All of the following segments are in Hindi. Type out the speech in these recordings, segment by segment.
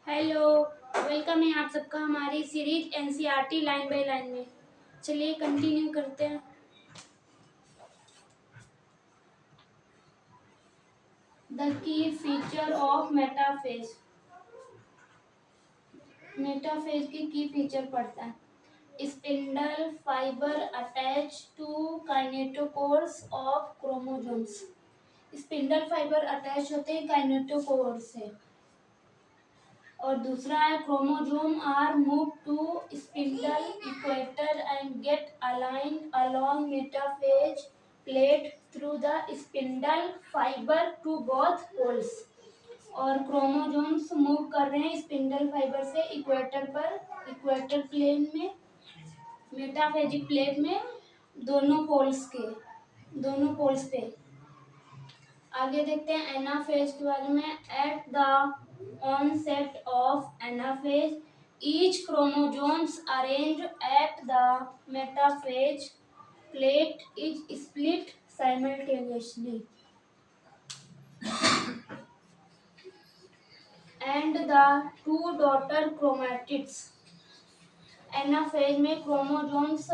हेलो। वेलकम है आप सबका हमारी series NCERT line by line में। चलिए कंटिन्यू करते हैं। The key feature of metaphase. Metaphase की फीचर पढ़ता है। Spindle fibre attach to kinetochores of chromosomes. Spindle fibre attach होते हैं काइनेटोकोर से। और दूसरा है chromosome are move to spindle equator and get aligned along metaphase plate through the spindle fibre to both poles. और क्रोमोसोम्स मूव कर रहे हैं स्पिंडल फाइबर से इक्वेटर पर, इक्वेटर प्लेन में, मेटाफेजिक प्लेट में, दोनों पोल्स पे। आगे देखते हैं एनाफेज के बारे में। At the onset of anaphase, each chromosomes arranged at the metaphase plate is split simultaneously, and the two daughter chromatids। Anaphase में क्रोमोसोम्स,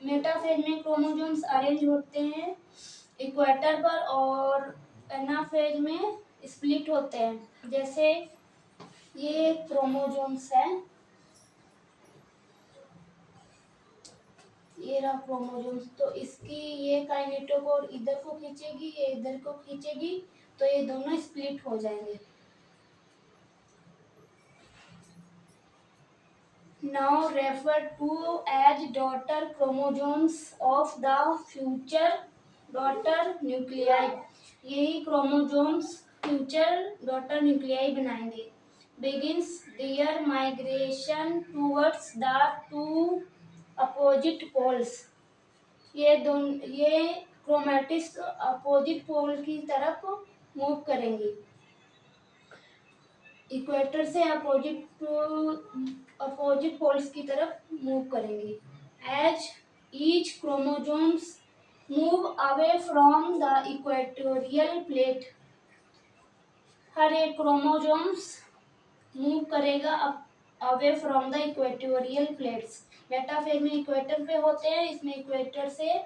मेटाफेज में क्रोमोसोम्स अरेंज होते हैं इक्वेटर पर और एनाफेज में स्प्लिट होते हैं। जैसे ये क्रोमोसोम्स है, ये रहा क्रोमोसोम्स। तो इसकी ये काइनेटोकोर इधर को खींचेगी, ये इधर को खींचेगी, तो ये दोनों स्प्लिट हो जाएंगे। Now refer to as daughter chromosomes of the future daughter nuclei. यही क्रोमोसोम्स फ्यूचर डॉटर न्यूक्लियाई बनाएंगे। begins their migration towards the two opposite poles। ये क्रोमैटिड्स अपोजिट पोल की तरफ मूव करेंगी, इक्वेटर से अपोजिट पोल्स की तरफ मूव करेंगी। As each chromosomes move away from the equatorial plate. हर एक क्रोमोसोम्स मूव करेगा away from the equatorial plates. Metaphase में इक्वेटर पे होते हैं, इसमें इक्वेटर से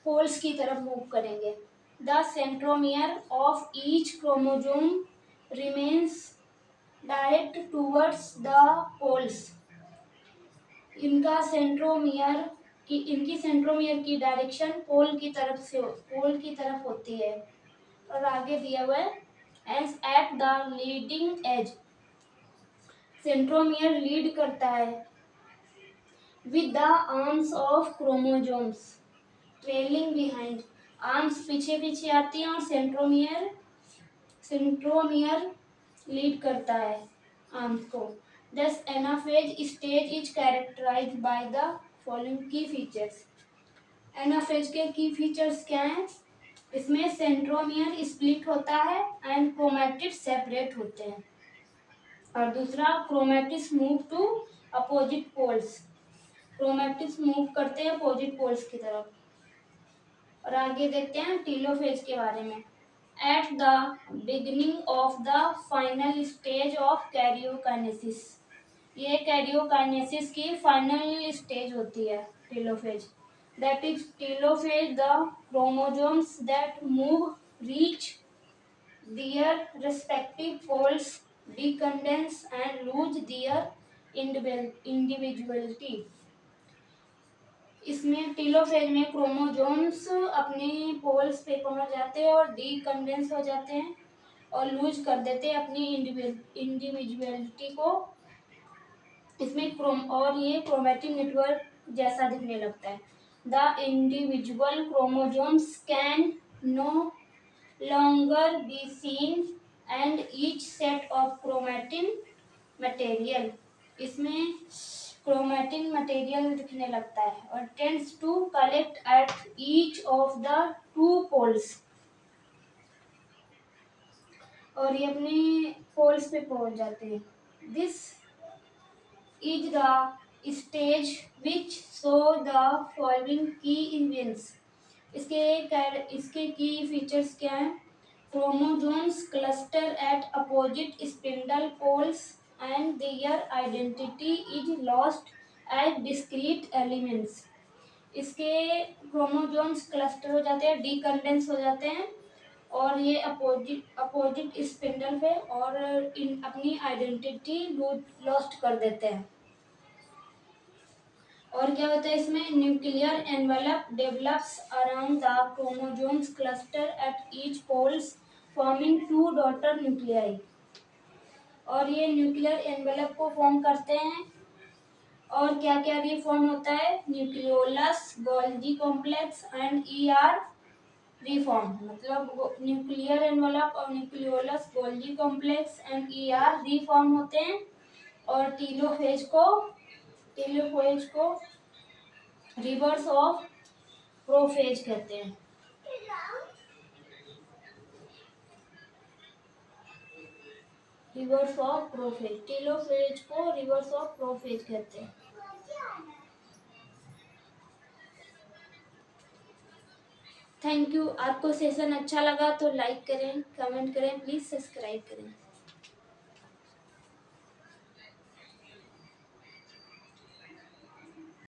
पोल्स की तरफ मूव करेंगे। The centromere of each chromosome remains direct towards the poles. इनकी सेंट्रोमियर की डायरेक्शन पोल की तरफ होती है। और आगे दिया हुआ है as at the leading edge. Centromere lead करता है with the arms of chromosomes trailing behind. Arms पीछे पीछे आती हैं और सेंट्रोमियर लीड करता है आर्म्स को। Thus anaphase stage is characterised by the following key features. Anaphase के की फीचर्स क्या हैं? इसमें सेंट्रोमियर स्प्लिट होता है एंड क्रोमैटिड्स सेपरेट होते हैं। और दूसरा chromatids move to opposite poles. Chromatids move करते हैं अपोजिट पोल्स की तरफ। और आगे देखते हैं टीलोफेज के बारे में। At the beginning of the final stage of karyokinesis. ये कैरियोकाइनेसिस की फाइनल स्टेज होती है telophase. That is telophase the chromosomes that move reach their respective poles decondense and lose their individuality। इसमें टीलोफेज में क्रोमोसोम्स अपने पोल्स पे पहुंच जाते हैं और डीकंडेंस हो जाते हैं और लूज कर देते हैं अपनी इंडिविजुअलिटी को। इसमें ये क्रोमैटिक नेटवर्क जैसा दिखने लगता है। The individual chromosomes can no longer be seen and each set of chromatin material। इसमें क्रोमैटिन मटेरियल दिखने लगता है और tends to collect at each of the two poles। और ये अपने पोल्स पे पहुंच जाते हैं। This is the stage which show the following की इवेंट्स। इसके की फीचर्स क्या हैं? chromosomes cluster at opposite spindle poles and their identity is lost as discrete elements. इसके क्रोमोसोम्स क्लस्टर हो जाते हैं, डीकंडेंस हो जाते हैं और ये अपोजिट अपोजिट स्पिंडल पे और इन अपनी आइडेंटिटी लॉस्ट कर देते हैं। और क्या होता है इसमें, nuclear envelope develops around the chromosomes cluster at each poles forming two daughter nuclei. और ये न्यूक्लियर एनवेलप को फॉर्म करते हैं और क्या क्या रिफॉर्म होता है, nucleolus, Golgi complex and ER reform. मतलब न्यूक्लियर एनवेलप और nucleolus, Golgi complex and ER reform होते हैं और टेलोफेज को रिवर्स ऑफ प्रोफेज कहते हैं। रिवर्स ऑफ प्रोफेज, टेलोफेज को रिवर्स ऑफ प्रोफेज कहते हैं। Thank you. आपको सेशन अच्छा लगा तो लाइक करें, कमेंट करें, प्लीज सब्सक्राइब करें।